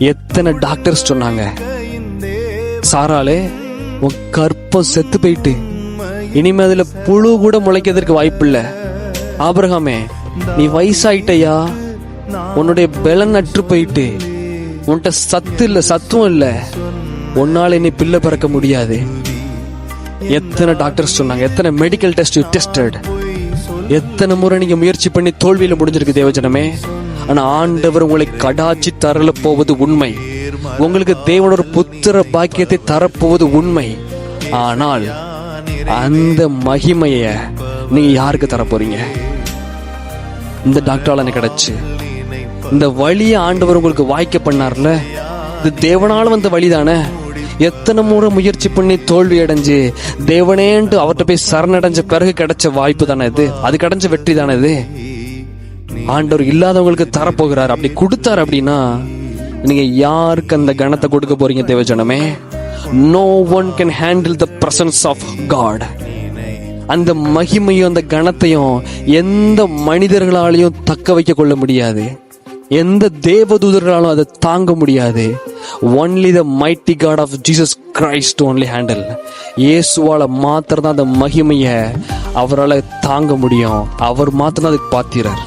எத்தனை டாக்டர்ஸ் சொன்னாங்க, சாராளே உன் கற்பம் செத்து போயிட்டு இனிமே அதுல புழு கூட முளைக்கிறதுக்கு வாய்ப்பு இல்ல. ஆபிரகாமே நீ வயசாயிட்டையா, உன்னுடைய பலன் நற்று போயிட்டு, உன்கிட்ட சத்து இல்ல, சத்துவம் இல்ல, உன்னால நீ பிள்ளை பிறக்க முடியாது. எத்தனை டாக்டர்ஸ் சொன்னாங்க, எத்தனை மெடிக்கல் டெஸ்ட் டெஸ்டட், எத்தனை முறை நீங்க முயற்சி பண்ணி தோல்வியில முடிஞ்சிருக்கு தேவஜனமே. ஆனா ஆண்டவர் உங்களை கடாச்சி தரல போவது உண்மை. உங்களுக்கு தேவனோட புத்திர பாக்கியத்தை தரப்போவது உண்மை. ஆனால் அந்த மகிமைய நீங்க யாருக்கு தர போறீங்க? இந்த டாக்டரால எனக்கு கிடைச்சு, இந்த வழியை ஆண்டவர் உங்களுக்கு வாய்க்க பண்ணார்ல, இது தேவனால வந்த வழிதானே. எத்தனை முறை முயற்சி பண்ணி தோல்வி அடைஞ்சு தேவனேன்ட்டு அவர்கிட்ட போய் சரணடைஞ்ச பிறகு கிடைச்ச வாய்ப்பு தானே இது, அது கிடைச்ச வெற்றி தானே இது. ஆண்டவர் இல்லாதவங்களுக்கு தரப்போகிறார். அப்படி கொடுத்தார் அப்படின்னா நீங்க யாருக்கு அந்த கணத்தை கொடுக்க போறீங்க தேவஜனமே? No one can handle the presence of God. அந்த மகிமையும் அந்த கணத்தையும் எந்த மனிதர்களாலையும் தக்க வைக்க கொள்ள முடியாது. எந்த தேவதூதர்களாலும் அதை தாங்க முடியாது. Only the mighty God of Jesus Christ only handle. இயேசுவால மாத்திரம் தான் அந்த மகிமையை அவரால் தாங்க முடியும். அவர் மாத்திரம் அதுக்கு பாத்திரர்.